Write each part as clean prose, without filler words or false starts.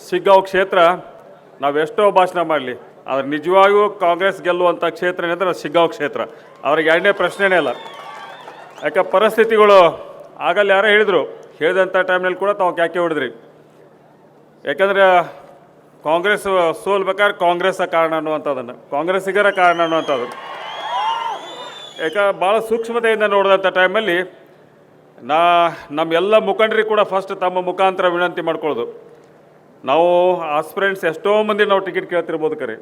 ಶಿಗ್ಗಾಂವ್ ಕ್ಷೇತ್ರ ನಾವೆಷ್ಟೋ ಭಾಷಣ ಮಾಡಲಿ, ಆದರೆ ನಿಜವಾಗಿಯೂ ಕಾಂಗ್ರೆಸ್ ಗೆಲ್ಲುವಂಥ ಕ್ಷೇತ್ರ ಏನಂದ್ರೆ ಶಿಗ್ಗಾಂವ್ ಕ್ಷೇತ್ರ. ಅವ್ರಿಗೆ ಎರಡನೇ ಪ್ರಶ್ನೆನೇ ಇಲ್ಲ. ಯಾಕೆ ಪರಿಸ್ಥಿತಿಗಳು ಆಗಲ್ಲ ಯಾರೋ ಹೇಳಿದಂಥ ಟೈಮ್ನಲ್ಲಿ ಕೂಡ ತಾವು ಕ್ಯಾಕೆ ಹೊಡೆದ್ರಿ. ಯಾಕಂದರೆ ಕಾಂಗ್ರೆಸ್ ಸೋಲ್ಬೇಕಾದ್ರೆ ಕಾಂಗ್ರೆಸ್ಸ ಕಾರಣ ಅನ್ನುವಂಥದ್ದನ್ನು, ಕಾಂಗ್ರೆಸ್ಸಿಗರ ಕಾರಣ ಅನ್ನುವಂಥದ್ದು. ಯಾಕೆ ಭಾಳ ಸೂಕ್ಷ್ಮತೆಯಿಂದ ನೋಡಿದಂಥ ಟೈಮಲ್ಲಿ ನಮ್ಮೆಲ್ಲ ಮುಖಂಡರಿಗೆ ಕೂಡ ಫಸ್ಟ್ ತಮ್ಮ ಮುಖಾಂತರ ವಿನಂತಿ ಮಾಡ್ಕೊಳ್ಳೋದು, ನಾವು ಆಸ್ಪಿರೆಂಟ್ಸ್ ಎಷ್ಟೋ ಮಂದಿ ನಾವು ಟಿಕೆಟ್ ಕೇಳ್ತಿರ್ಬೋದು ಕರೆ,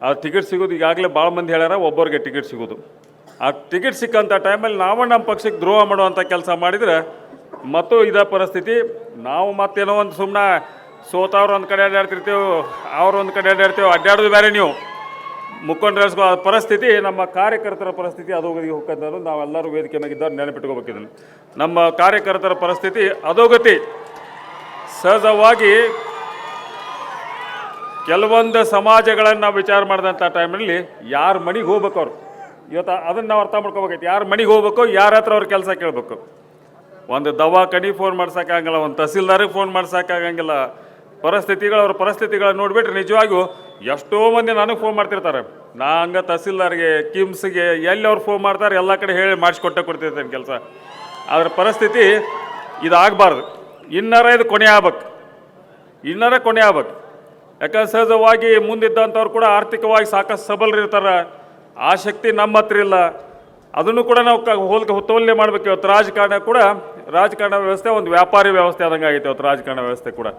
ಆ ಟಿಕೆಟ್ ಸಿಗೋದು ಈಗಾಗಲೇ ಭಾಳ ಮಂದಿ ಹೇಳ್ಯಾರ ಒಬ್ಬರಿಗೆ ಟಿಕೆಟ್ ಸಿಗೋದು. ಆ ಟಿಕೆಟ್ ಸಿಕ್ಕಂಥ ಟೈಮಲ್ಲಿ ನಾವು ನಮ್ಮ ಪಕ್ಷಕ್ಕೆ ದ್ರೋಹ ಮಾಡುವಂಥ ಕೆಲಸ ಮಾಡಿದರೆ ಮತ್ತು ಇದೇ ಪರಿಸ್ಥಿತಿ. ನಾವು ಮತ್ತೇನೋ ಒಂದು ಸುಮ್ಮನೆ ಸೋತವ್ರು ಒಂದು ಕಡೆ ಅಡ್ಡಾಡ್ತಿರ್ತೀವಿ, ಅವ್ರು ಒಂದು ಕಡೆ ಅಡ್ಡಾಡೋದು ಬೇರೆ. ನೀವು ಮುಖಂಡರಿಸ್ಕೋ ಪರಿಸ್ಥಿತಿ, ನಮ್ಮ ಕಾರ್ಯಕರ್ತರ ಪರಿಸ್ಥಿತಿ ಅಧೋಗತಿಗೆ ಹೋಗ್ತದೆ. ನಾವೆಲ್ಲರೂ ವೇದಿಕೆ ಮ್ಯಾಗಿದ್ದವ್ರು ನೆನಪಿಟ್ಕೋಬೇಕಿದ್ದೀನಿ. ನಮ್ಮ ಕಾರ್ಯಕರ್ತರ ಪರಿಸ್ಥಿತಿ ಅಧೋಗತಿ. ಸಹಜವಾಗಿ ಕೆಲವೊಂದು ಸಮಾಜಗಳನ್ನು ನಾವು ವಿಚಾರ ಮಾಡಿದಂಥ ಟೈಮಲ್ಲಿ ಯಾರ ಮನೆಗೆ ಹೋಗ್ಬೇಕು ಅವರು, ಇವತ್ತು ಅದನ್ನು ನಾವು ಅರ್ಥ ಮಾಡ್ಕೋಬೇಕೈತಿ. ಯಾರ ಮನೆಗೆ ಹೋಗ್ಬೇಕು, ಯಾರ ಹತ್ರ ಅವ್ರ ಕೆಲಸ ಕೇಳಬೇಕು. ಒಂದು ದವಾಖಾನಿಗೆ ಫೋನ್ ಮಾಡ್ಸೋಕ್ಕಾಗಲ್ಲ, ಒಂದು ತಹಸೀಲ್ದಾರಿಗೆ ಫೋನ್ ಮಾಡ್ಸೋಕ್ಕಾಗಂಗಿಲ್ಲ. ಅವ್ರ ಪರಿಸ್ಥಿತಿಗಳನ್ನ ನೋಡಿಬಿಟ್ರೆ ನಿಜವಾಗಿಯೂ ಎಷ್ಟೋ ಮಂದಿ ನನಗೆ ಫೋನ್ ಮಾಡ್ತಿರ್ತಾರೆ. ನಾ ಹಂಗೆ ತಹಸೀಲ್ದಾರ್ಗೆ, ಕಿಮ್ಸ್ಗೆ ಎಲ್ಲಿ ಅವ್ರು ಫೋನ್ ಮಾಡ್ತಾರೆ ಎಲ್ಲ ಕಡೆ ಹೇಳಿ ಮಾಡಿಸ್ಕೊಟ್ಟಿರ್ತೇನೆ ಕೆಲಸ. ಅದರ ಪರಿಸ್ಥಿತಿ ಇದಾಗಬಾರ್ದು. ಇದು ಕೊನೆ ಆಗ್ಬೇಕು. ಕೊನೆ ಆಗ್ಬೇಕು. ಯಾಕಂದ್ರೆ ಸಹಜವಾಗಿ ಮುಂದಿದ್ದಂಥವ್ರು ಕೂಡ ಆರ್ಥಿಕವಾಗಿ ಸಾಕಷ್ಟು ಸಬಲರಿರ್ತಾರೆ. ಆ ಶಕ್ತಿ ನಮ್ಮ ಹತ್ರ ಇಲ್ಲ. ಅದನ್ನು ಕೂಡ ನಾವು ಹೋಲ್ಕೆ ಮಾಡಬೇಕು. ಇವತ್ತು ರಾಜಕಾರಣ ವ್ಯವಸ್ಥೆ ಒಂದು ವ್ಯಾಪಾರಿ ವ್ಯವಸ್ಥೆ ಆದಂಗೆ ಆಗೈತೆ ಇವತ್ತು ರಾಜಕಾರಣ ವ್ಯವಸ್ಥೆ ಕೂಡ.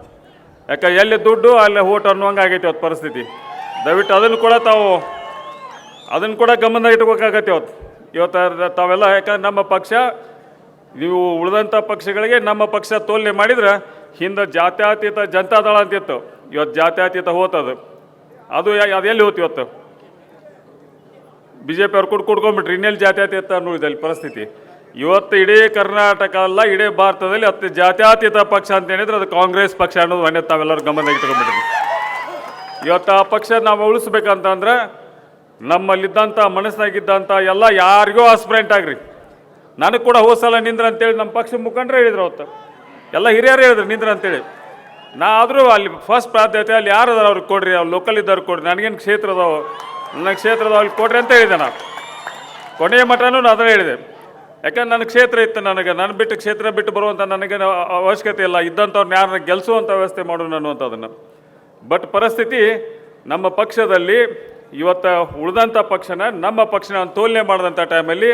ಯಾಕೆ ಎಲ್ಲಿ ದುಡ್ಡು ಅಲ್ಲೇ ಓಟ್ ಅನ್ನುವಂಗೆ ಆಗೈತೆ ಇವತ್ತು ಪರಿಸ್ಥಿತಿ. ದಯವಿಟ್ಟು ಅದನ್ನು ಕೂಡ ಗಮನ ಇಟ್ಕೋಬೇಕಾಗತ್ತೆ ಇವತ್ತು ತಾವೆಲ್ಲ. ಯಾಕಂದ್ರೆ ನಮ್ಮ ಪಕ್ಷ, ನೀವು ಉಳಿದಂಥ ಪಕ್ಷಗಳಿಗೆ ನಮ್ಮ ಪಕ್ಷ ತೋಲನೆ ಮಾಡಿದ್ರೆ ಹಿಂದೆ ಜಾತ್ಯತೀತ ಜನತಾದಳ ಅಂತಿತ್ತು, ಇವತ್ತು ಜಾತ್ಯತೀತ ಹೋತದು. ಅದೆಲ್ಲಿ ಹೋತು ಇವತ್ತು? BJP ಅವ್ರು ಕುಡ್ಕೊಂಡ್ಬಿಟ್ರಿ. ಇನ್ನೆಲ್ಲಿ ಜಾತ್ಯತೀತ ನೋಡಿದಲ್ಲಿ ಪರಿಸ್ಥಿತಿ. ಇವತ್ತು ಇಡೀ ಕರ್ನಾಟಕ ಅಲ್ಲ, ಇಡೀ ಭಾರತದಲ್ಲಿ ಜಾತ್ಯತೀತ ಪಕ್ಷ ಅಂತ ಹೇಳಿದ್ರೆ ಅದು ಕಾಂಗ್ರೆಸ್ ಪಕ್ಷ ಅನ್ನೋದು ಮನೆ ತಾವೆಲ್ಲರೂ ಗಮನದಾಗ ಇಟ್ಕೊಂಡ್ಬಿಟ್ರಿ. ಇವತ್ತು ಆ ಪಕ್ಷ ನಾವು ಉಳಿಸ್ಬೇಕಂತಂದ್ರೆ ನಮ್ಮಲ್ಲಿದ್ದಂಥ ಮನಸ್ಸಾಗಿದ್ದಂಥ ಎಲ್ಲ ಯಾರಿಗೂ ಆಸ್ಪಿರೆಂಟ್ ಆಗ್ರಿ. ನನಗೆ ಕೂಡ ಹೋಸಲ ನಿಂದ್ರ ಅಂತೇಳಿ ನಮ್ಮ ಪಕ್ಷ ಮುಖಂಡರೇ ಹೇಳಿದ್ರು, ಅವತ್ತು ಎಲ್ಲ ಹಿರಿಯರು ಹೇಳಿದ್ರು ನಿಂದ್ರ ಅಂತೇಳಿ. ಆದರೂ ಅಲ್ಲಿ ಫಸ್ಟ್ ಪ್ರಾಧಾನ್ಯತೆ ಅಲ್ಲಿ ಯಾರು ಅದಾರ ಅವ್ರಿಗೆ ಕೊಡ್ರಿ, ಅವ್ರು ಲೋಕಲ್ ಇದ್ದವ್ರಿಗೆ ಕೊಡ್ರಿ, ನನಗೇನು ನನ್ನ ಕ್ಷೇತ್ರದ ಅಲ್ಲಿ ಕೊಡ್ರಿ ಅಂತ ಹೇಳಿದೆ. ನಾನು ಕೊನೆಯ ಮಟ್ಟನೂ ಅದನ್ನೇ ಹೇಳಿದೆ. ಯಾಕಂದ್ರೆ ನನ್ನ ಕ್ಷೇತ್ರ ಇತ್ತು, ನನ್ನ ಬಿಟ್ಟು ಕ್ಷೇತ್ರ ಬಿಟ್ಟು ಬರುವಂಥ ನನಗೆ ಅವಶ್ಯಕತೆ ಇಲ್ಲ. ಇದ್ದಂಥವ್ರನ್ನ ಯಾರನ್ನ ಗೆಲ್ಲಿಸುವಂಥ ವ್ಯವಸ್ಥೆ ಮಾಡೋಣ ಅನ್ನುವಂಥದ್ದನ್ನು. ಬಟ್ ಪರಿಸ್ಥಿತಿ ನಮ್ಮ ಪಕ್ಷದಲ್ಲಿ ಇವತ್ತು ಉಳಿದಂಥ ಪಕ್ಷನ ನಮ್ಮ ಪಕ್ಷನ ತೋಲನೆ ಮಾಡಿದಂಥ ಟೈಮಲ್ಲಿ,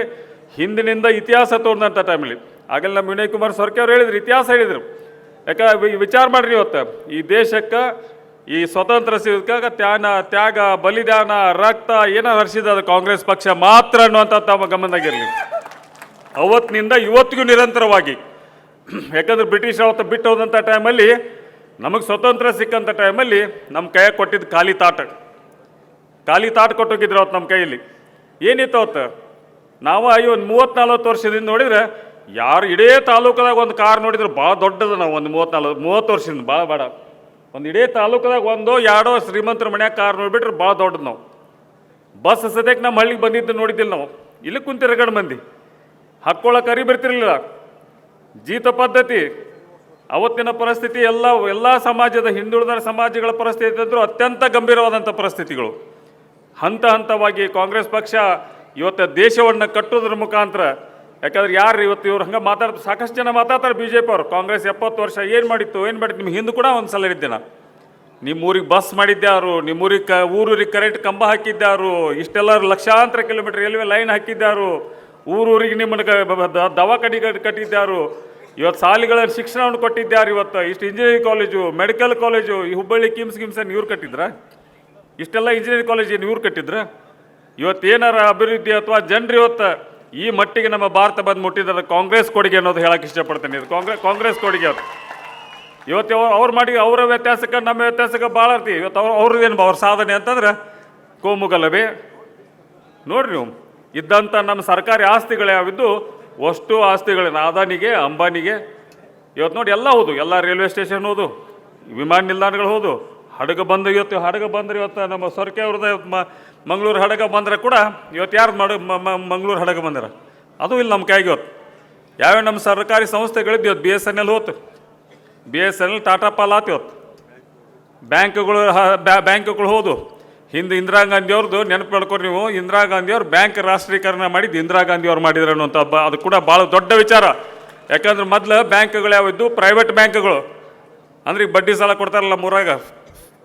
ಹಿಂದಿನಿಂದ ಇತಿಹಾಸ ತೋರಿದಂಥ ಟೈಮಲ್ಲಿ, ಆಗಲ್ಲ ನಮ್ಮ ವಿನಯ್ ಕುಮಾರ್ ಸೊರಕೆ ಅವ್ರು ಹೇಳಿದ್ರು, ಇತಿಹಾಸ ಹೇಳಿದರು. ಯಾಕಂದ್ರೆ ವಿಚಾರ ಮಾಡಿರಿ, ಇವತ್ತು ಈ ದೇಶಕ್ಕೆ ಈ ಸ್ವತಂತ್ರ ಸಿಗೋದಕ್ಕೆ ತ್ಯಾಗ ಬಲಿದಾನ ರಕ್ತ ಏನೋ ಹರಿಸಿದ ಅದು ಕಾಂಗ್ರೆಸ್ ಪಕ್ಷ ಮಾತ್ರ ಅನ್ನುವಂಥ ತಮ್ಮ ಗಮನದಾಗಿರಲಿ. ಅವತ್ತಿನಿಂದ ಇವತ್ತಿಗೂ ನಿರಂತರವಾಗಿ. ಯಾಕಂದ್ರೆ ಬ್ರಿಟಿಷ್ ಅವತ್ತು ಬಿಟ್ಟು ಹೋದಂಥ ಟೈಮಲ್ಲಿ, ನಮಗೆ ಸ್ವತಂತ್ರ ಸಿಕ್ಕಂಥ ಟೈಮಲ್ಲಿ ನಮ್ಮ ಕೈಯಾಗ ಕೊಟ್ಟಿದ್ದು ಖಾಲಿ ತಾಟ್ ಕೊಟ್ಟೋಗಿದ್ರು ಅವತ್ತು ನಮ್ಮ ಕೈಯಲ್ಲಿ. ಏನಿತ್ತು ಅವತ್ತು? ನಾವು ಒಂದು 30-40 ವರ್ಷದಿಂದ ನೋಡಿದರೆ ಯಾರು ಇಡೀ ತಾಲೂಕದಾಗ ಒಂದು ಕಾರ್ ನೋಡಿದ್ರೆ ಭಾಳ ದೊಡ್ಡದು. ನಾವು ಒಂದು 30 ವರ್ಷದಿಂದ ಭಾಳ ಬೇಡ, ಒಂದು ಇಡೀ ತಾಲೂಕದಾಗ 1-2 ಶ್ರೀಮಂತರ ಮನ್ಯಾಗ ಕಾರ್ ನೋಡಿಬಿಟ್ರೆ ಭಾಳ ದೊಡ್ಡದು. ನಾವು ಬಸ್ ಸದ್ಯಕ್ಕೆ ನಮ್ಮ ಹಳ್ಳಿಗೆ ಬಂದಿದ್ದು ನೋಡಿದ್ದಿಲ್ಲ. ನಾವು ಇಲ್ಲಿ ಕುಂತಿರಗಡೆ ಮಂದಿ ಹಾಕ್ಕೊಳ್ಳೋಕೆ ಅರಿ ಬರ್ತಿರ್ಲಿಲ್ಲ. ಜೀತ ಪದ್ಧತಿ ಅವತ್ತಿನ ಪರಿಸ್ಥಿತಿ ಎಲ್ಲ ಸಮಾಜದ ಹಿಂದುಳಿದ ಸಮಾಜಗಳ ಪರಿಸ್ಥಿತಿ ಅಂದರೂ ಅತ್ಯಂತ ಗಂಭೀರವಾದಂಥ ಪರಿಸ್ಥಿತಿಗಳು. ಹಂತವಾಗಿ ಕಾಂಗ್ರೆಸ್ ಪಕ್ಷ ಇವತ್ತು ದೇಶವನ್ನು ಕಟ್ಟೋದ್ರ ಮುಖಾಂತರ. ಯಾಕಂದ್ರೆ ಯಾರು ಇವತ್ತು ಇವ್ರು ಹಂಗೆ ಸಾಕಷ್ಟು ಜನ ಮಾತಾಡ್ತಾರೆ BJP ಅವರು. ಕಾಂಗ್ರೆಸ್ 70 ವರ್ಷ ಏನು ಮಾಡಿತ್ತು ನಿಮ್ಗೆ ಹಿಂದೆ ಕೂಡ ಒಂದು ಸಲ ಹೇಳಿದ್ದೆ ನಾನು. ನಿಮ್ಮೂರಿಗೆ ಬಸ್ ಮಾಡಿದ್ಯಾರು, ನಿಮ್ಮೂರಿಗೆ ಊರೂರಿಗೆ ಕರೆಂಟ್ ಕಂಬ ಹಾಕಿದ್ಯಾರು, ಇಷ್ಟೆಲ್ಲ ಲಕ್ಷಾಂತರ ಕಿಲೋಮೀಟರ್ ರೈಲ್ವೆ ಲೈನ್ ಹಾಕಿದ್ಯಾರು, ಊರೂರಿಗೆ ನಿಮ್ಮನ್ನು ದವಾಖಾನೆ ಕಟ್ಟಿದ್ಯಾರು, ಇವತ್ತು ಶಾಲೆಗಳ ಶಿಕ್ಷಣವನ್ನು ಕೊಟ್ಟಿದ್ಯಾರು, ಇವತ್ತು ಇಷ್ಟು ಇಂಜಿನಿಯರಿಂಗ್ ಕಾಲೇಜು, ಮೆಡಿಕಲ್ ಕಾಲೇಜು, ಈ ಹುಬ್ಬಳ್ಳಿ ಕಿಮ್ಸ್ ಇವ್ರು ಕಟ್ಟಿದ್ರ? ಇಷ್ಟೆಲ್ಲ ಇಂಜಿನಿಯರಿಂಗ್ ಕಾಲೇಜ್ ಇವ್ರು ಕಟ್ಟಿದ್ರ? ಇವತ್ತೇನಾರ ಅಭಿವೃದ್ಧಿ ಅಥವಾ ಜನರು ಇವತ್ತು ಈ ಮಟ್ಟಿಗೆ ನಮ್ಮ ಭಾರತ ಬಂದು ಮುಟ್ಟಿದ್ರೆ ಕಾಂಗ್ರೆಸ್ ಕೊಡುಗೆ ಅನ್ನೋದು ಹೇಳಕ್ಕೆ ಇಷ್ಟಪಡ್ತೇನೆ. ಇದು ಕಾಂಗ್ರೆಸ್ ಕೊಡುಗೆ ಅದು. ಇವತ್ತು ಅವ್ರು ಮಾಡಿ ಅವರ ವ್ಯತ್ಯಾಸಕ್ಕೆ ನಮ್ಮ ವ್ಯತ್ಯಾಸಕ್ಕೆ ಭಾಳ ಇರ್ತೀವಿ. ಇವತ್ತು ಅವ್ರದ್ದೇನು ಅವ್ರ ಸಾಧನೆ ಅಂತಂದ್ರೆ ಕೋಮುಗಲಭೆ. ನೋಡ್ರಿ ನೀವು ಇದ್ದಂಥ ನಮ್ಮ ಸರ್ಕಾರಿ ಆಸ್ತಿಗಳು ಯಾವಿದ್ದು ಅಷ್ಟು ಆಸ್ತಿಗಳೇನು ಅದಾನಿಗೆ ಅಂಬಾನಿಗೆ. ಇವತ್ತು ನೋಡಿ ಎಲ್ಲ ಹೌದು, ಎಲ್ಲ ರೈಲ್ವೆ ಸ್ಟೇಷನ್ ಹೋದು, ವಿಮಾನ ನಿಲ್ದಾಣಗಳು ಹೋದು, ಹಡಗ ಬಂದು ಇವತ್ತು ನಮ್ಮ ಸೊರಕೆ ಅವ್ರದ್ದು ಮಂಗಳೂರು ಹಡಗ ಬಂದರೆ ಕೂಡ ಇವತ್ತು ಯಾರು ಮಂಗಳೂರು ಹಡಗ ಬಂದಿರ ಅದು ಇಲ್ಲ ನಮ್ಮ ಕೈಗೆ. ಇವತ್ತು ಯಾವ್ಯಾವ ನಮ್ಮ ಸರ್ಕಾರಿ ಸಂಸ್ಥೆಗಳಿದ್ದು ಇವತ್ತು BSNL ಹೋತು, BSNL ಟಾಟಾ ಪಾಲ್ ಆತು. ಇವತ್ತು ಬ್ಯಾಂಕ್ಗಳು ಹೋದು. ಹಿಂದೆ ಇಂದಿರಾ ಗಾಂಧಿ ಅವ್ರದ್ದು ನೆನಪು ಮಾಡ್ಕೊರಿ ನೀವು. ಇಂದಿರಾ ಗಾಂಧಿ ಅವ್ರು ಬ್ಯಾಂಕ್ ರಾಷ್ಟ್ರೀಕರಣ ಮಾಡಿದ್ದು ಇಂದಿರಾ ಗಾಂಧಿ ಅವ್ರು ಮಾಡಿದ್ರು ಅನ್ನುವಂಥ ಅದು ಕೂಡ ಭಾಳ ದೊಡ್ಡ ವಿಚಾರ. ಯಾಕಂದ್ರೆ ಮೊದಲು ಬ್ಯಾಂಕ್ಗಳು ಯಾವಿದ್ದು ಪ್ರೈವೇಟ್ ಬ್ಯಾಂಕ್ಗಳು, ಅಂದ್ರೆ ಈಗ ಬಡ್ಡಿ ಸಾಲ ಕೊಡ್ತಾರಲ್ಲ ಮೂರಾಗ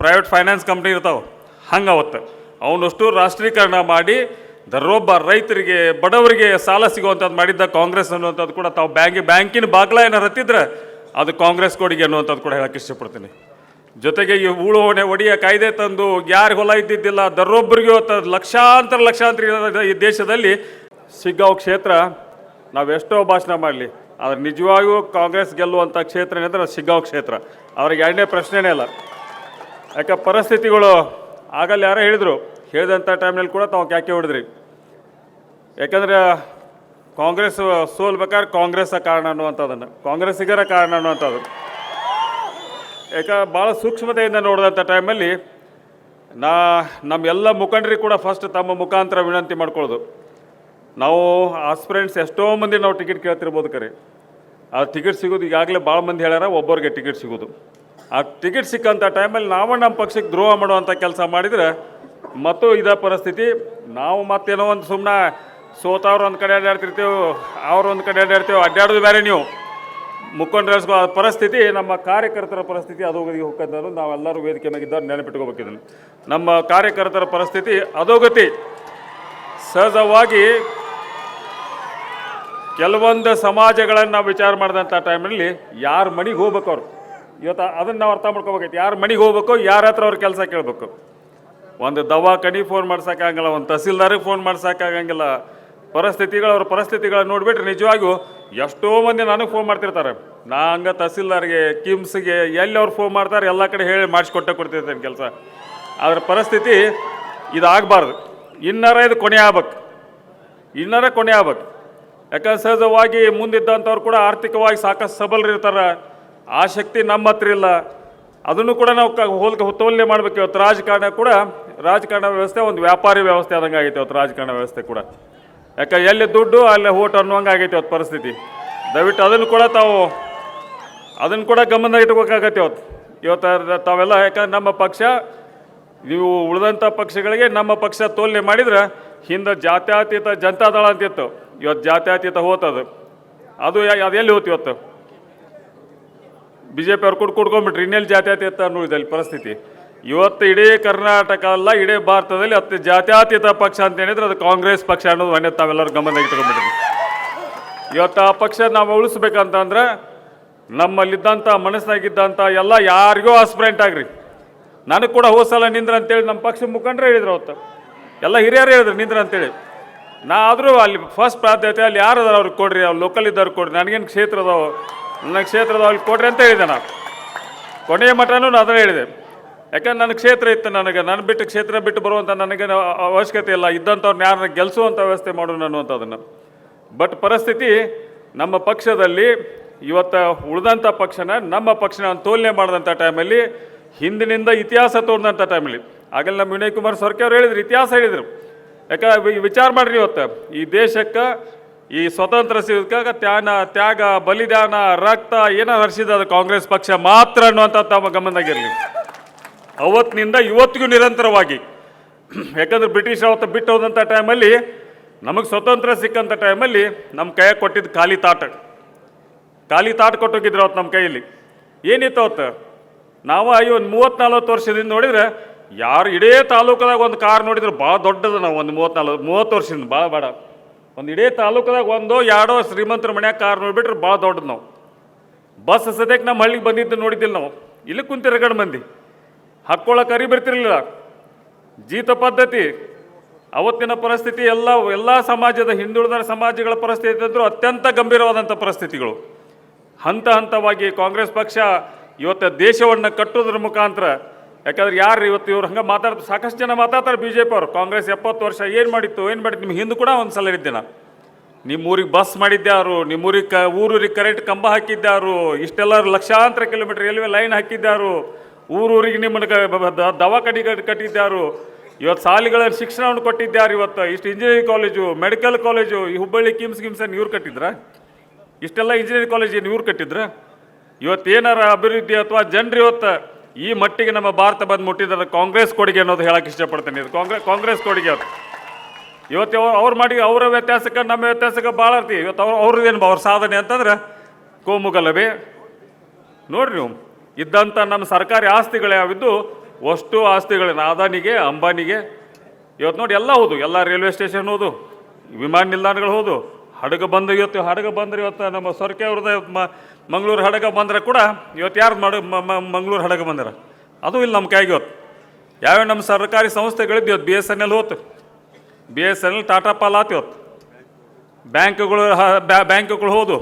ಪ್ರೈವೇಟ್ ಫೈನಾನ್ಸ್ ಕಂಪ್ನಿ ಇರ್ತಾವೆ, ಹಂಗೆ ಅವತ್ತು ಅವನಷ್ಟು ರಾಷ್ಟ್ರೀಕರಣ ಮಾಡಿ ದರೊಬ್ಬ ರೈತರಿಗೆ ಬಡವರಿಗೆ ಸಾಲ ಸಿಗುವಂಥದ್ದು ಮಾಡಿದ್ದ ಕಾಂಗ್ರೆಸ್ ಅನ್ನುವಂಥದ್ದು ಕೂಡ ತಾವು ಬ್ಯಾಂಕಿನ ಬಾಗ್ಲ ಏನಾರು ಹತ್ತಿದ್ರೆ ಅದು ಕಾಂಗ್ರೆಸ್ ಕೊಡುಗೆ ಅನ್ನುವಂಥದ್ದು ಕೂಡ ಹೇಳಕ್ಕೆ ಇಷ್ಟಪಡ್ತೀನಿ. ಜೊತೆಗೆ ಈ ಒಡೆಯ ಕಾಯ್ದೆ ತಂದು ಯಾರು ಹೊಲ ಇದ್ದಿದ್ದಿಲ್ಲ ದರೊಬ್ಬರಿಗೆ ಇವತ್ತು ಲಕ್ಷಾಂತರ ಈ ದೇಶದಲ್ಲಿ ಶಿಗ್ಗಾಂವ್ ಕ್ಷೇತ್ರ ನಾವೆಷ್ಟೋ ಭಾಷಣ ಮಾಡಲಿ, ಆದ್ರೆ ನಿಜವಾಗಿಯೂ ಕಾಂಗ್ರೆಸ್ ಗೆಲ್ಲುವಂಥ ಕ್ಷೇತ್ರ ಏನಂದ್ರೆ ಶಿಗ್ಗಾಂವ್ ಕ್ಷೇತ್ರ. ಅವ್ರಿಗೆ ಎರಡನೇ ಪ್ರಶ್ನೆನೇ ಇಲ್ಲ. ಯಾಕೆ ಪರಿಸ್ಥಿತಿಗಳು ಆಗಲ್ಲ ಯಾರೋ ಹೇಳಿದಂಥ ಟೈಮ್ನಲ್ಲಿ ಕೂಡ ತಾವು ಕ್ಯಾಕೆ ಹೊಡೆದ್ರಿ. ಯಾಕಂದ್ರೆ ಕಾಂಗ್ರೆಸ್ ಸೋಲ್ಬೇಕಾದ್ರೆ ಕಾಂಗ್ರೆಸ್ ಕಾರಣ ಅನ್ನುವಂಥದ್ದನ್ನು, ಕಾಂಗ್ರೆಸ್ಸಿಗರ ಕಾರಣ ಅನ್ನುವಂಥದ್ದು. ಯಾಕೆ ಭಾಳ ಸೂಕ್ಷ್ಮತೆಯಿಂದ ನೋಡಿದಂಥ ಟೈಮಲ್ಲಿ ನಮ್ಮೆಲ್ಲ ಮುಖಂಡರಿಗೆ ಕೂಡ ಫಸ್ಟ್ ತಮ್ಮ ಮುಖಾಂತರ ವಿನಂತಿ ಮಾಡ್ಕೊಳ್ಳೋದು, ನಾವು ಆಸ್ಪಿರೆಂಟ್ಸ್ ಎಷ್ಟೋ ಮಂದಿ ನಾವು ಟಿಕೆಟ್ ಕೇಳ್ತಿರ್ಬೋದು ಕರೆ, ಆ ಟಿಕೆಟ್ ಸಿಗೋದು ಈಗಾಗಲೇ ಭಾಳ ಮಂದಿ ಹೇಳ್ಯಾರ ಒಬ್ಬರಿಗೆ ಟಿಕೆಟ್ ಸಿಗೋದು. ಆ ಟಿಕೆಟ್ ಸಿಕ್ಕಂಥ ಟೈಮಲ್ಲಿ ನಾವು ನಮ್ಮ ಪಕ್ಷಕ್ಕೆ ದ್ರೋಹ ಮಾಡುವಂಥ ಕೆಲಸ ಮಾಡಿದರೆ ಮತ್ತು ಇದೇ ಪರಿಸ್ಥಿತಿ. ನಾವು ಮತ್ತೇನೋ ಒಂದು ಸುಮ್ಮನೆ ಸೋತವ್ರು ಒಂದು ಕಡೆ ಅಡ್ಡಾಡ್ತಿರ್ತೀವಿ, ಅವ್ರು ಒಂದು ಕಡೆ ಅಡ್ಡಾಡೋದು ಬೇರೆ. ನೀವು ಮುಖಂಡರಿಸ್ಕೋ ಪರಿಸ್ಥಿತಿ, ನಮ್ಮ ಕಾರ್ಯಕರ್ತರ ಪರಿಸ್ಥಿತಿ ಅಧೋಗತಿಗೆ ಹೋಗ್ತಂದ್ರೆ ನಾವೆಲ್ಲರೂ ವೇದಿಕೆ ಮೇಗಿದ್ದವ್ರು ನೆನಪಿಟ್ಕೋಬೇಕಿದ್ದನ್ನು. ನಮ್ಮ ಕಾರ್ಯಕರ್ತರ ಪರಿಸ್ಥಿತಿ ಅಧೋಗತಿ. ಸಹಜವಾಗಿ ಕೆಲವೊಂದು ಸಮಾಜಗಳನ್ನು ನಾವು ವಿಚಾರ ಮಾಡಿದಂಥ ಟೈಮಲ್ಲಿ ಯಾರ ಮನೆಗೆ ಹೋಗ್ಬೇಕು ಅವ್ರು, ಇವತ್ತು ಅದನ್ನು ನಾವು ಅರ್ಥ ಮಾಡ್ಕೋಬೇಕೈತಿ. ಯಾರ ಮನೆಗೆ ಹೋಗ್ಬೇಕು, ಯಾರ ಹತ್ರ ಅವ್ರ ಕೆಲಸ ಕೇಳಬೇಕು. ಒಂದು ದವಾಖಾನಿಗೆ ಫೋನ್ ಮಾಡ್ಸೋಕ್ಕಾಗಲ್ಲ, ಒಂದು ತಹಸೀಲ್ದಾರಿಗೆ ಫೋನ್ ಮಾಡ್ಸೋಕ್ಕಾಗಂಗಿಲ್ಲ. ಅವ್ರ ಪರಿಸ್ಥಿತಿಗಳನ್ನ ನೋಡಿಬಿಟ್ರೆ ನಿಜವಾಗಿಯೂ ಎಷ್ಟೋ ಮಂದಿ ನನಗೆ ಫೋನ್ ಮಾಡ್ತಿರ್ತಾರೆ. ನಾ ಹಂಗೆ ತಹಸೀಲ್ದಾರ್ಗೆ ಕಿಮ್ಸ್ಗೆ ಎಲ್ಲಿ ಅವ್ರು ಫೋನ್ ಮಾಡ್ತಾರೆ ಎಲ್ಲ ಕಡೆ ಹೇಳಿ ಕೊಡ್ತಿರ್ತೇನೆ ಕೆಲಸ. ಅದರ ಪರಿಸ್ಥಿತಿ ಇದಾಗಬಾರ್ದು. ಇದು ಕೊನೆ ಆಗ್ಬೇಕು, ಕೊನೆ ಆಗ್ಬೇಕು. ಯಾಕಂದ್ರೆ ಸಹಜವಾಗಿ ಮುಂದಿದ್ದಂಥವ್ರು ಕೂಡ ಆರ್ಥಿಕವಾಗಿ ಸಾಕಷ್ಟು ಸಬಲರಿರ್ತಾರೆ, ಆ ಶಕ್ತಿ ನಮ್ಮ ಹತ್ರ ಇಲ್ಲ. ಅದನ್ನು ಕೂಡ ನಾವು ತೋಲನೆ ಮಾಡಬೇಕು. ಇವತ್ತು ರಾಜಕಾರಣ ವ್ಯವಸ್ಥೆ ಒಂದು ವ್ಯಾಪಾರಿ ವ್ಯವಸ್ಥೆ ಆದಂಗೆ ಆಗೈತೆ ಇವತ್ತು ರಾಜಕಾರಣ ವ್ಯವಸ್ಥೆ ಕೂಡ. ಯಾಕೆ ಎಲ್ಲಿ ದುಡ್ಡು ಅಲ್ಲೇ ಓಟ್ ಅನ್ನುವಂಗೆ ಆಗೈತೆ ಇವತ್ತು ಪರಿಸ್ಥಿತಿ. ದಯವಿಟ್ಟು ಅದನ್ನು ಕೂಡ ಗಮನ ಇಟ್ಕೋಬೇಕಾಗತ್ತೆ ಇವತ್ತು ತಾವೆಲ್ಲ. ಯಾಕಂದ್ರೆ ನಮ್ಮ ಪಕ್ಷ, ನೀವು ಉಳಿದಂಥ ಪಕ್ಷಗಳಿಗೆ ನಮ್ಮ ಪಕ್ಷ ತೋಲನೆ ಮಾಡಿದ್ರೆ ಹಿಂದೆ ಜಾತ್ಯತೀತ ಜನತಾದಳ ಅಂತಿತ್ತು, ಇವತ್ತು ಜಾತ್ಯತೀತ ಹೋತದು. ಅದೆಲ್ಲಿ ಹೋತು ಇವತ್ತು? BJP ಅವ್ರು ಕುಡ್ಕೊಂಡ್ಬಿಟ್ರಿ. ಇನ್ನೆಲ್ಲಿ ಜಾತ್ಯತೀತ ಅನ್ನೋದಿಲ್ಲ ಪರಿಸ್ಥಿತಿ. ಇವತ್ತು ಇಡೀ ಕರ್ನಾಟಕ ಅಲ್ಲ, ಇಡೀ ಭಾರತದಲ್ಲಿ ಜಾತ್ಯತೀತ ಪಕ್ಷ ಅಂತ ಹೇಳಿದ್ರೆ ಅದು ಕಾಂಗ್ರೆಸ್ ಪಕ್ಷ ಅನ್ನೋದು ಮನೆ ತಾವೆಲ್ಲರೂ ಗಮನದಾಗ ಇಟ್ಕೊಂಡ್ಬಿಟ್ರಿ. ಇವತ್ತು ಆ ಪಕ್ಷ ನಾವು ಉಳಿಸ್ಬೇಕಂತಂದ್ರೆ ನಮ್ಮಲ್ಲಿದ್ದಂಥ ಮನಸ್ಸಿನಾಗಿದ್ದಂಥ ಎಲ್ಲ ಯಾರಿಗೋ ಆಸ್ಪಿರೆಂಟ್ ಆಗ್ರಿ. ನನಗೆ ಕೂಡ ಹೋಸಲ ನಿಂದ್ರ ಅಂತೇಳಿ ನಮ್ಮ ಪಕ್ಷ ಮುಖಂಡರೇ ಹೇಳಿದ್ರು, ಅವತ್ತು ಎಲ್ಲ ಹಿರಿಯರು ಹೇಳಿದ್ರು ನಿಂದ್ರ ಅಂತೇಳಿ. ಆದರೂ ಅಲ್ಲಿ ಫಸ್ಟ್ ಪ್ರಾಧಾನ್ಯತೆ ಅಲ್ಲಿ ಯಾರು ಅದಾರ ಅವ್ರಿಗೆ ಕೊಡ್ರಿ, ಅವ್ರು ಲೋಕಲ್ ಇದ್ದವ್ರಿಗೆ ಕೊಡ್ರಿ, ನನಗೇನು ಕ್ಷೇತ್ರ ಅದಾವ, ನನ್ನ ಕ್ಷೇತ್ರದ ಅಲ್ಲಿ ಕೊಡ್ರಿ ಅಂತ ಹೇಳಿದೆ. ನಾನು ಕೊನೆಯ ಮಟ್ಟನೂ ಅದನ್ನು ಹೇಳಿದೆ. ಯಾಕಂದ್ರೆ ನನ್ನ ಕ್ಷೇತ್ರ ಇತ್ತು, ನಾನು ಬಿಟ್ಟು ಕ್ಷೇತ್ರ ಬಿಟ್ಟು ಬರುವಂಥ ನನಗೆ ಅವಶ್ಯಕತೆ ಇಲ್ಲ, ಇದ್ದಂಥವ್ರನ್ನ ಯಾರನ್ನ ಗೆಲ್ಲಿಸುವಂಥ ವ್ಯವಸ್ಥೆ ಮಾಡೋಣ ಅನ್ನುವಂಥದ್ದನ್ನು. ಬಟ್ ಪರಿಸ್ಥಿತಿ ನಮ್ಮ ಪಕ್ಷದಲ್ಲಿ ಇವತ್ತು ಉಳಿದಂಥ ನಮ್ಮ ಪಕ್ಷನ ತೋಲನೆ ಮಾಡಿದಂಥ ಟೈಮಲ್ಲಿ ಹಿಂದಿನಿಂದ ಇತಿಹಾಸ ತೋರಿದಂಥ ಟೈಮಲ್ಲಿ ಆಗಲ್ಲ ನಮ್ಮ ವಿನಯ್ ಕುಮಾರ್ ಸೊರಕೆ ಅವ್ರು ಹೇಳಿದ್ರು, ಇತಿಹಾಸ ಹೇಳಿದರು. ಯಾಕಂದ್ರೆ ವಿಚಾರ ಮಾಡಿರಿ, ಇವತ್ತು ಈ ದೇಶಕ್ಕೆ ಈ ಸ್ವತಂತ್ರ ಸಿಗೋದಕ್ಕೆ ತ್ಯಾಗ ಬಲಿದಾನ ರಕ್ತ ಏನೋ ಹರಿಸಿದ ಅದು ಕಾಂಗ್ರೆಸ್ ಪಕ್ಷ ಮಾತ್ರ ಅನ್ನುವಂಥದ್ದು ತಮ್ಮ ಗಮನದಾಗಿರಲಿ. ಅವತ್ತಿನಿಂದ ಇವತ್ತಿಗೂ ನಿರಂತರವಾಗಿ. ಯಾಕಂದ್ರೆ ಬ್ರಿಟಿಷ್ ಅವತ್ತು ಬಿಟ್ಟು ಹೋದಂಥ ಟೈಮಲ್ಲಿ ನಮಗೆ ಸ್ವತಂತ್ರ ಸಿಕ್ಕಂಥ ಟೈಮಲ್ಲಿ ನಮ್ಮ ಕೈಯಾಗ ಕೊಟ್ಟಿದ್ದು ಖಾಲಿ ತಾಟ್ ಕೊಟ್ಟೋಗಿದ್ರು ಅವತ್ತು ನಮ್ಮ ಕೈಯಲ್ಲಿ. ಏನಿತ್ತು ಅವತ್ತು? ನಾವು ಒಂದು 30-40 ವರ್ಷದಿಂದ ನೋಡಿದರೆ ಯಾರು ಇಡೀ ತಾಲೂಕದಾಗ ಒಂದು ಕಾರ್ ನೋಡಿದ್ರೆ ಭಾಳ ದೊಡ್ಡದು. ನಾವು ಒಂದು 30 ವರ್ಷದಿಂದ ಭಾಳ ಬೇಡ, ಒಂದು ಇಡೀ ತಾಲೂಕದಾಗ ಒಂದೋ ಎರಡೋ ಶ್ರೀಮಂತರ ಮನ್ಯಾಗ ಕಾರ್ ನೋಡಿಬಿಟ್ರೆ ಭಾಳ ದೊಡ್ಡದು. ನಾವು ಬಸ್ ಸದ್ಯಕ್ಕೆ ನಮ್ಮ ಹಳ್ಳಿಗೆ ಬಂದಿದ್ದು ನೋಡಿದ್ದಿಲ್ಲ. ನಾವು ಇಲ್ಲಿ ಕುಂತಿರಗಡೆ ಮಂದಿ ಹಾಕ್ಕೊಳ್ಳೋಕೆ ಅರಿ ಬರ್ತಿರ್ಲಿಲ್ಲ. ಜೀತ ಪದ್ಧತಿ ಅವತ್ತಿನ ಪರಿಸ್ಥಿತಿ ಎಲ್ಲ ಸಮಾಜದ ಹಿಂದುಳಿದ ಸಮಾಜಗಳ ಪರಿಸ್ಥಿತಿ ಅಂದರೂ ಅತ್ಯಂತ ಗಂಭೀರವಾದಂಥ ಪರಿಸ್ಥಿತಿಗಳು. ಹಂತವಾಗಿ ಕಾಂಗ್ರೆಸ್ ಪಕ್ಷ ಇವತ್ತು ದೇಶವನ್ನು ಕಟ್ಟೋದ್ರ ಮುಖಾಂತರ. ಯಾಕಂದ್ರೆ ಯಾರು ಇವತ್ತು ಇವ್ರು ಹಂಗೆ ಸಾಕಷ್ಟು ಜನ ಮಾತಾಡ್ತಾರೆ BJP ಅವರು. ಕಾಂಗ್ರೆಸ್ 70 ವರ್ಷ ಏನು ಮಾಡಿತ್ತು ನಿಮ್ಮ ಹಿಂದೆ ಕೂಡ ಒಂದು ಸಲ ಇದ್ದೆ ನಾನು. ನಿಮ್ಮೂರಿಗೆ ಬಸ್ ಮಾಡಿದ್ಯಾರು, ನಿಮ್ಮೂರಿಗೆ ಊರೂರಿಗೆ ಕರೆಂಟ್ ಕಂಬ ಹಾಕಿದ್ಯಾರು, ಇಷ್ಟೆಲ್ಲ ಲಕ್ಷಾಂತರ ಕಿಲೋಮೀಟರ್ ರೈಲ್ವೆ ಲೈನ್ ಹಾಕಿದ್ಯಾರು, ಊರೂರಿಗೆ ನಿಮ್ಮನ್ನು ದವಾಖಾನೆ ಕಟ್ಟಿದ್ಯಾರು, ಇವತ್ತು ಶಾಲೆಗಳ ಶಿಕ್ಷಣವನ್ನು ಕೊಟ್ಟಿದ್ಯಾರು, ಇವತ್ತು ಇಷ್ಟು ಇಂಜಿನಿಯರಿಂಗ್ ಕಾಲೇಜು ಮೆಡಿಕಲ್ ಕಾಲೇಜು ಈ ಹುಬ್ಬಳ್ಳಿ ಕಿಮ್ಸನ್ನು ಇವ್ರು ಕಟ್ಟಿದ್ರ? ಇಷ್ಟೆಲ್ಲ ಇಂಜಿನಿಯರಿಂಗ್ ಕಾಲೇಜ್ ಏನು ಇವ್ರು ಕಟ್ಟಿದ್ರ? ಇವತ್ತು ಏನಾರ ಅಭಿವೃದ್ಧಿ ಅಥವಾ ಜನರು ಇವತ್ತು ಈ ಮಟ್ಟಿಗೆ ನಮ್ಮ ಭಾರತ ಬಂದು ಮುಟ್ಟಿದ್ರೆ ಕಾಂಗ್ರೆಸ್ ಕೊಡುಗೆ ಅನ್ನೋದು ಹೇಳಕ್ಕೆ ಇಷ್ಟಪಡ್ತೀನಿ. ಇದು ಕಾಂಗ್ರೆಸ್ ಕೊಡುಗೆ ಅದು. ಇವತ್ತು ಅವ್ರು ಮಾಡಿ ಅವರ ವ್ಯತ್ಯಾಸಕ್ಕೆ ನಮ್ಮ ವ್ಯತ್ಯಾಸಕ್ಕೆ ಭಾಳ ಇರ್ತೀವಿ. ಇವತ್ತು ಅವ್ರದ್ದೇನು ಅವ್ರ ಸಾಧನೆ ಅಂತಂದ್ರೆ ಕೋಮುಗಲಭೆ. ನೋಡ್ರಿ ನೀವು ಇದ್ದಂಥ ನಮ್ಮ ಸರ್ಕಾರಿ ಆಸ್ತಿಗಳು ಯಾವಿದ್ದು ಅಷ್ಟು ಆಸ್ತಿಗಳೇನು ಅದಾನಿಗೆ ಅಂಬಾನಿಗೆ. ಇವತ್ತು ನೋಡಿ ಎಲ್ಲ ಹೋದು, ಎಲ್ಲ ರೈಲ್ವೆ ಸ್ಟೇಷನ್ ಹೋದು, ವಿಮಾನ ನಿಲ್ದಾಣಗಳು ಹೋದು, ಹಡಗು ಬಂದು ಇವತ್ತು ನಮ್ಮ ಸೊರಕೆ ಅವ್ರದ್ದು ಮಂಗಳೂರು ಹಡಗ ಬಂದರೆ ಕೂಡ ಇವತ್ತು ಯಾರು ಮಂಗಳೂರು ಹಡಗ ಬಂದಿರ ಅದು ಇಲ್ಲ ನಮ್ಮ ಕೈಗೆ. ಇವತ್ತು ಯಾವ್ಯಾವ ನಮ್ಮ ಸರ್ಕಾರಿ ಸಂಸ್ಥೆಗಳಿದ್ದು ಇವತ್ತು BSNL ಹೋತು, BSNL ಟಾಟಾ ಪಾಲ್ ಆತು. ಇವತ್ತು ಬ್ಯಾಂಕ್ಗಳು ಹೋದು.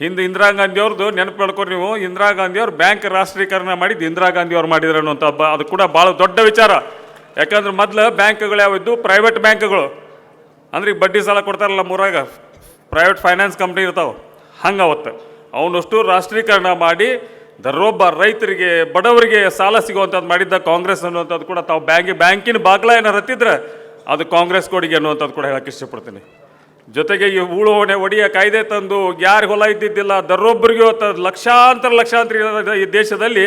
ಹಿಂದೆ ಇಂದಿರಾ ಗಾಂಧಿ ಅವ್ರದ್ದು ನೆನಪು ಮಾಡ್ಕೊರಿ ನೀವು. ಇಂದಿರಾ ಗಾಂಧಿ ಅವ್ರು ಬ್ಯಾಂಕ್ ರಾಷ್ಟ್ರೀಕರಣ ಮಾಡಿದ್ದು ಇಂದಿರಾ ಗಾಂಧಿ ಅವ್ರು ಮಾಡಿದ್ರು ಅನ್ನುವಂಥ ಅದು ಕೂಡ ಭಾಳ ದೊಡ್ಡ ವಿಚಾರ. ಯಾಕಂದ್ರೆ ಮೊದಲು ಬ್ಯಾಂಕ್ಗಳು ಯಾವಿದ್ದು ಪ್ರೈವೇಟ್ ಬ್ಯಾಂಕ್ಗಳು, ಅಂದ್ರೆ ಈಗ ಬಡ್ಡಿ ಸಾಲ ಕೊಡ್ತಾರಲ್ಲ ಮೂರಾಗ ಪ್ರೈವೇಟ್ ಫೈನಾನ್ಸ್ ಕಂಪ್ನಿ ಇರ್ತಾವೆ, ಹಂಗೆ ಅವತ್ತು ಅವನಷ್ಟು ರಾಷ್ಟ್ರೀಕರಣ ಮಾಡಿ ದರೊಬ್ಬ ರೈತರಿಗೆ ಬಡವರಿಗೆ ಸಾಲ ಸಿಗುವಂಥದ್ದು ಮಾಡಿದ್ದ ಕಾಂಗ್ರೆಸ್ ಅನ್ನುವಂಥದ್ದು ಕೂಡ ತಾವು ಬ್ಯಾಂಕಿನ ಬಾಗ್ಲ ಏನಾರು ಹತ್ತಿದ್ರೆ ಅದು ಕಾಂಗ್ರೆಸ್ ಕೊಡುಗೆ ಅನ್ನುವಂಥದ್ದು ಕೂಡ ಹೇಳಕ್ಕೆ ಇಷ್ಟಪಡ್ತೀನಿ. ಜೊತೆಗೆ ಈ ಹೂಳು ಒಡೆಯ ಕಾಯ್ದೆ ತಂದು ಯಾರಿಗೆ ಹೊಲ ಇದ್ದಿದ್ದಿಲ್ಲ ದರೊಬ್ಬರಿಗೆ ಲಕ್ಷಾಂತರ ಈ ದೇಶದಲ್ಲಿ